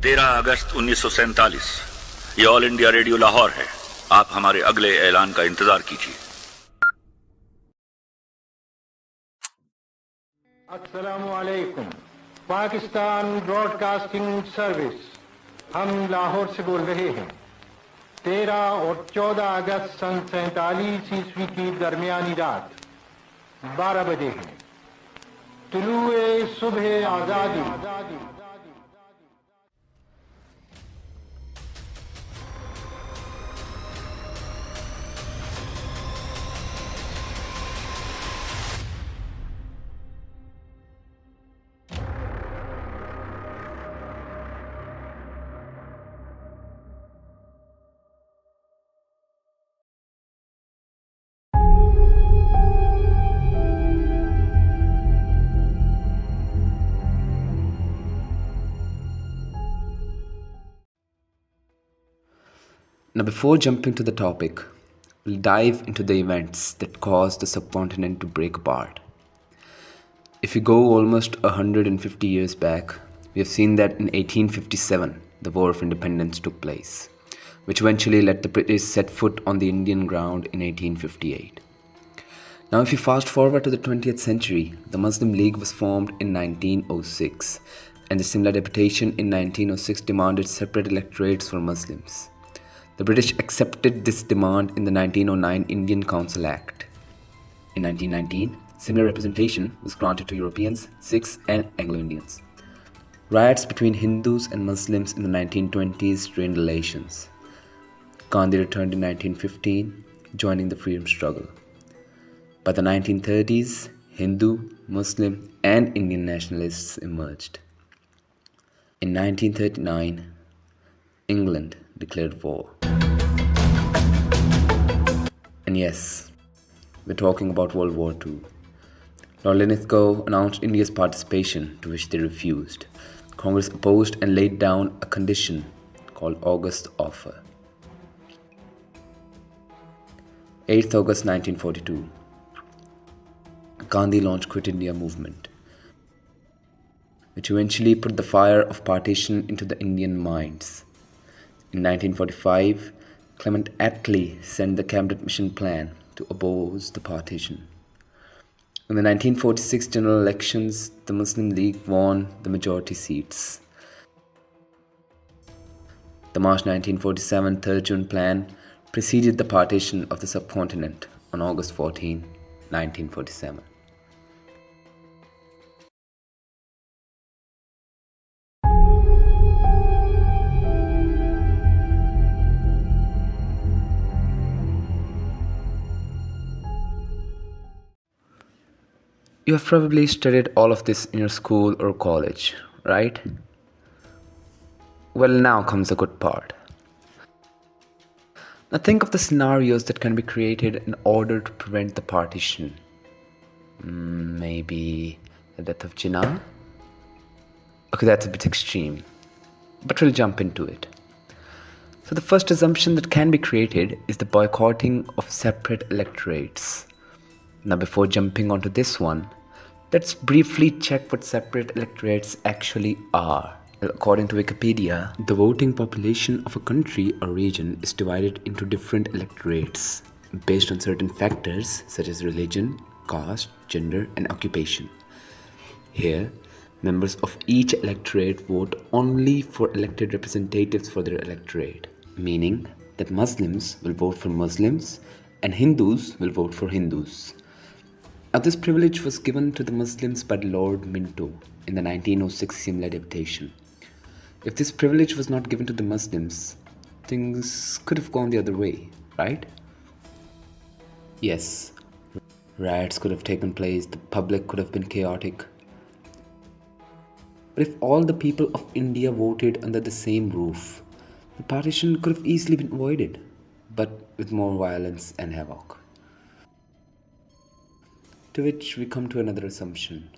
13 अगस्त 1947 ये all India radio Lahore है। आप हमारे अगले ऐलान का इंतजार कीजिए। अस्सलामु अलैकुम। पाकिस्तान ब्रॉडकास्टिंग सर्विस, हम लाहौर से बोल रहे हैं। 13 और 14 अगस्त सन 47 ईस्वी की दरमियानी रात 12 बजे हैं। तुलुए सुबह आज़ादी। Now, before jumping to the topic, we'll dive into the events that caused the subcontinent to break apart. If we go almost 150 years back, we have seen that in 1857, the War of Independence took place, which eventually let the British set foot on the Indian ground in 1858. Now, if you fast forward to the 20th century, the Muslim League was formed in 1906, and the similar deputation in 1906 demanded separate electorates for Muslims. The British accepted this demand in the 1909 Indian Council Act. In 1919, similar representation was granted to Europeans, Sikhs and Anglo-Indians. Riots between Hindus and Muslims in the 1920s strained relations. Gandhi returned in 1915, joining the freedom struggle. By the 1930s, Hindu, Muslim and Indian nationalists emerged. In 1939, England declared war. And yes, we're talking about World War II. Lord Linlithgow announced India's participation, to which they refused. Congress opposed and laid down a condition called August Offer. 8th August 1942. Gandhi launched Quit India movement, which eventually put the fire of partition into the Indian minds. In 1945, Clement Attlee sent the Cabinet Mission Plan to oppose the partition. In the 1946 general elections, the Muslim League won the majority seats. The March 1947 Third June Plan preceded the partition of the subcontinent on August 14, 1947. You have probably studied all of this in your school or college, right? Well, now comes the good part. Now think of the scenarios that can be created in order to prevent the partition. Maybe the death of Jinnah? Okay, that's a bit extreme, but we'll jump into it. So the first assumption that can be created is the boycotting of separate electorates. Now, before jumping onto this one, let's briefly check what separate electorates actually are. Well, according to Wikipedia, the voting population of a country or region is divided into different electorates based on certain factors such as religion, caste, gender, and occupation. Here, members of each electorate vote only for elected representatives for their electorate, meaning that Muslims will vote for Muslims and Hindus will vote for Hindus. Now, this privilege was given to the Muslims by Lord Minto in the 1906 Simla deputation. If this privilege was not given to the Muslims, things could have gone the other way, right? Yes, riots could have taken place, the public could have been chaotic. But if all the people of India voted under the same roof, the partition could have easily been avoided, but with more violence and havoc. To which we come to another assumption.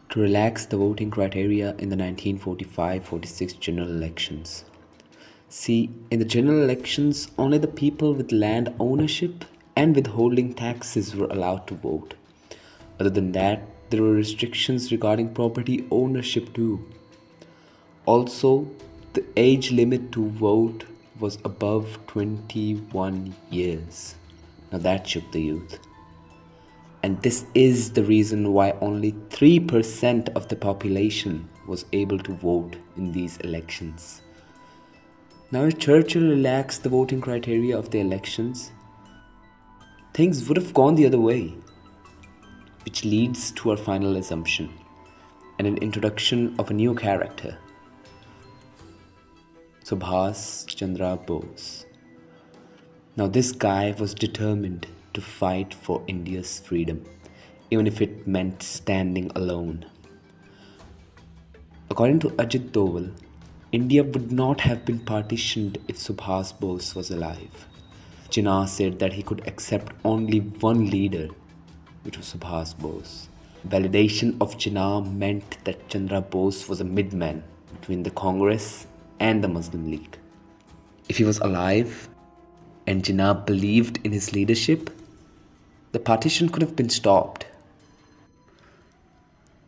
To relax the voting criteria in the 1945-46 general elections. See, in the general elections, only the people with land ownership and withholding taxes were allowed to vote. Other than that, there were restrictions regarding property ownership too. Also, the age limit to vote was above 21 years. Now that shook the youth. And this is the reason why only 3% of the population was able to vote in these elections. Now, if Churchill relaxed the voting criteria of the elections, things would have gone the other way, which leads to our final assumption and an introduction of a new character, Subhas Chandra Bose. Now, this guy was determined to fight for India's freedom, even if it meant standing alone. According to Ajit Doval, India would not have been partitioned if Subhas Bose was alive. Jinnah said that he could accept only one leader, which was Subhas Bose. Validation of Jinnah meant that Chandra Bose was a midman between the Congress and the Muslim League. If he was alive and Jinnah believed in his leadership, the partition could have been stopped.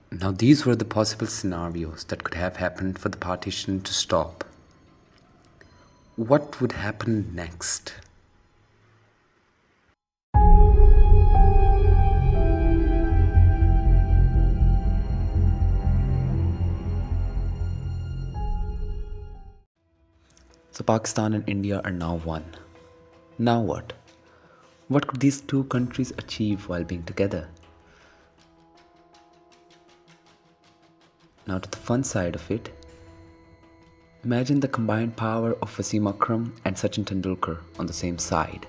Now, these were the possible scenarios that could have happened for the partition to stop. What would happen next? So Pakistan and India are now one. Now what? What could these two countries achieve while being together? Now to the fun side of it, imagine the combined power of Wasim Akram and Sachin Tendulkar on the same side.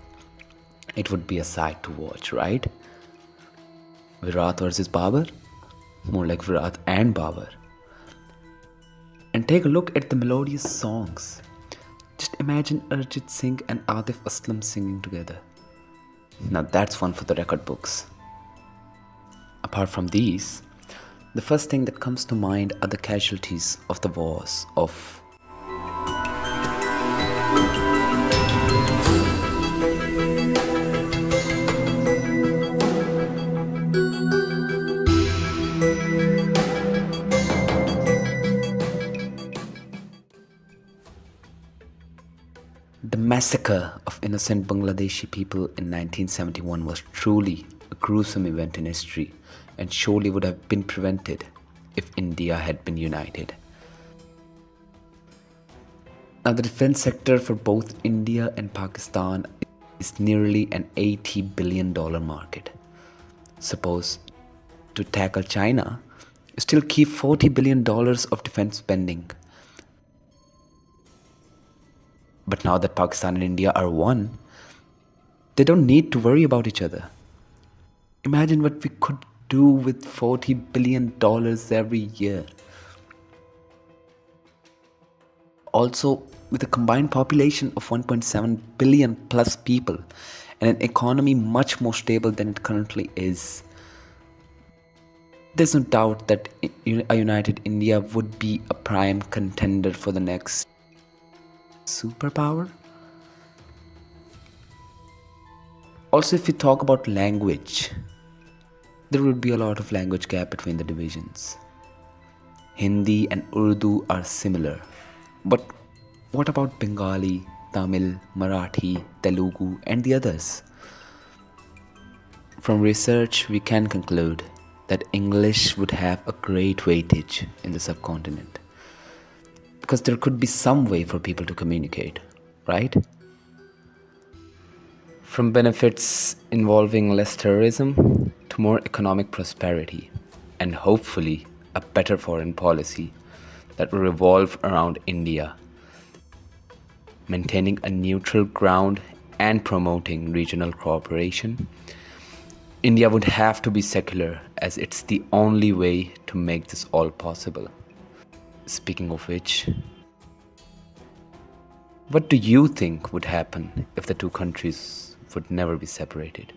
It would be a sight to watch, right? Virat versus Babar? More like Virat and Babar. And take a look at the melodious songs. Just imagine Arjit Singh and Atif Aslam singing together. Now that's one for the record books. Apart from these, the first thing that comes to mind are the casualties of the wars of the massacre of innocent Bangladeshi people in 1971 was truly a gruesome event in history and surely would have been prevented if India had been united. Now, the defense sector for both India and Pakistan is nearly an $80 billion market. Suppose to tackle China, you still keep $40 billion of defense spending. But now that Pakistan and India are one, they don't need to worry about each other. Imagine what we could do with $40 billion every year. Also, with a combined population of 1.7 billion plus people and an economy much more stable than it currently is, there's no doubt that a united India would be a prime contender for the next superpower. Also, if we talk about language, there would be a lot of language gap between the divisions. Hindi and Urdu are similar, but what about Bengali, Tamil, Marathi, Telugu and the others? From research, we can conclude that English would have a great weightage in the subcontinent because there could be some way for people to communicate, right? From benefits involving less terrorism to more economic prosperity and hopefully a better foreign policy that will revolve around India, maintaining a neutral ground and promoting regional cooperation, India would have to be secular as it's the only way to make this all possible. Speaking of which, what do you think would happen if the two countries would never be separated?